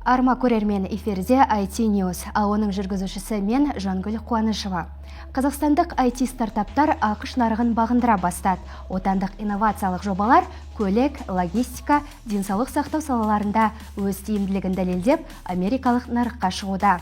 Арма көрермен эфирде IT News, ал оның жүргізушісі мен Жангүл Қуанышева. Қазақстандық IT стартаптар ақш нарығын бағындыра бастады. Отандық инновациялық жобалар көлік, логистика, денсаулық сақтау салаларында өз тиімділігін дәлелдеп, америкалық нарыққа шығуда.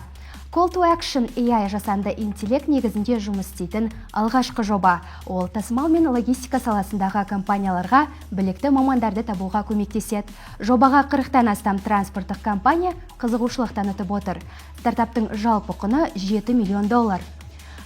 Call to Action AI жасанды интеллект негізінде жұмыс істейтін алғашқы жоба. Ол тасымал мен логистика саласындағы компанияларға білікті мамандарды табуға көмектеседі. Жобаға 40-тан астам транспорттық компания қызығушылық танытып отыр. Стартаптың жалпы құны $7 миллион.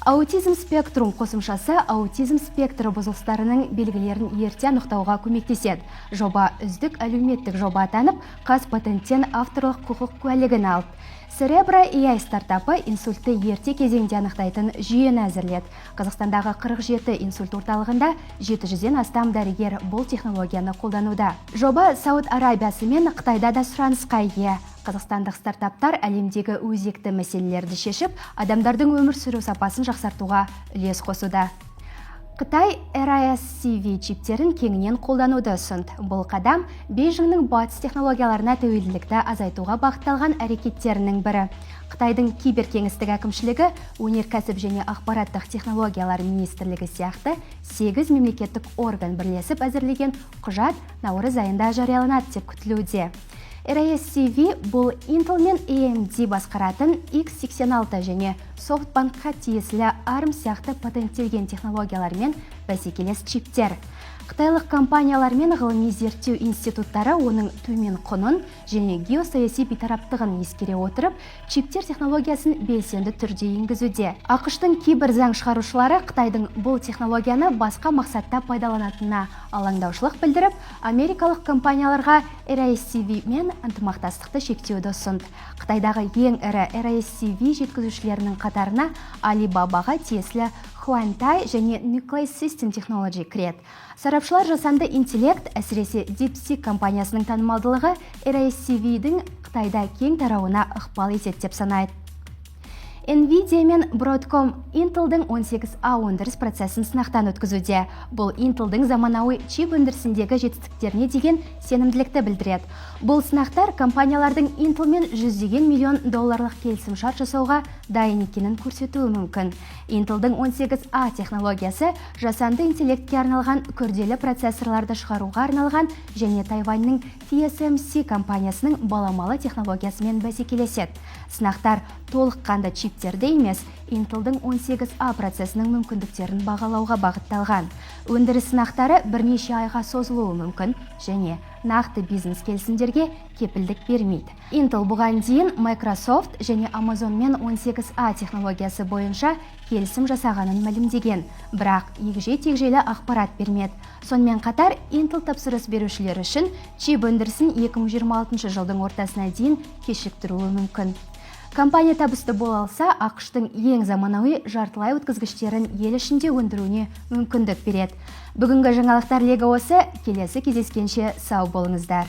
Аутизм спектрум қосымшасы аутизм спектрі бұзылыстарының белгілерін ерте анықтауға көмектеседі. Жоба үздік әлеуметтік жоба атанып, Қазпатенттен авторлық құқық куәлігін алды. Cerebro AI стартапы инсультты ерте кезеңде анықтайтын жүйені әзірледі. Қазақстандағы 47 инсульт орталығында 700-ден астам дәрігер бұл технологияны қолдануда. Жоба Сауд Арабиясы мен Қытайда да сұранысқа ие. Қазақстандық стартаптар әлемдегі өзекті мәселелерді шешіп, адамдардың өмір сүру сапасын жақсартуға үлес қосуда. Қытай RISC-V чиптерін кеңінен қолдануды ұсынды. Бұл қадам Бейжіңнің батыс технологияларына тәуелділікті азайтуға бағытталған әрекеттерінің бірі. Қытайдың киберкеңістік әкімшілігі, өнеркәсіп және ақпараттық технологиялар министрлігі сияқты 8 мемлекеттік орган бірлесіп әзірлеген құжат наурыз айында жарияланады деп күтілуде. RISC-V бұл Intel мен AMD басқаратын X86 және SoftBankқа тиесілі ARM сияқты патенттелген технологиялармен бәсекелес чиптер. Қытайлық компаниялар мен ғылыми зерттеу институттары оның төмен құнын және геосаяси бейтараптығын ескере отырып, чиптер технологиясын белсенді түрде енгізуде. ақш-тың кейбір заң шығарушылары Қытайдың бұл технологияны басқа мақсатта пайдаланатынына алаңдаушылық білдіріп, америкалық компанияларға RISC-V мен ынтымақтастықты шектеуді ұсынды. Қытайдағы ең ірі RISC-V жеткізушілерінің қатарына Alibaba-ға тиесілі Huantai және Nucleus System Technology кіреді. Сарапшылар жасанды интеллект, әсіресе DeepSeek компаниясының танымалдылығы RISC-V-дің Қытайда кең тарауына ықпал етеді деп санайды. Nvidia мен Broadcom Intel'дің 18A өндіріс процесін сынақтан өткізуде. Бұл Intel'дің заманауи чип өндірісіндегі жетістіктеріне деген сенімділікті білдіреді. Бұл сынақтар компаниялардың Intel мен $100 миллион келісімшарт жасауға дайын екенін көрсетуі мүмкін. Intel'дің 18A технологиясы жасанды интеллектке арналған күрделі процессорларды шығаруға арналған және Тайваньның TSMC компаниясының баламалы технологиясымен бәсекелеседі. Сынақтар толыққанды чиптерді емес, Intel'дің 18A процесінің мүмкіндіктерін бағалауға бағытталған. Өндіріс сынақтары бірнеше айға созылуы мүмкін және нақты бизнес келісімдерге кепілдік бермейді. Intel бұған дейін Microsoft және Amazon мен 18A технологиясы бойынша келісім жасағанын мәлімдеген, бірақ егжей-тегжейлі ақпарат бермеді. Сонымен қатар Intel тапсырыс берушілер үшін чип өндірісін 2026 жылдың ортасына дейін кешіктіруі мүмкін. Компания табысты бола алса, ақш-тың ең заманауи жартылай өткізгіштерін ел ішінде өндіруіне мүмкіндік береді. Бүгінгі жаңалықтар легі осы, келесі кездескенше сау болыңыздар.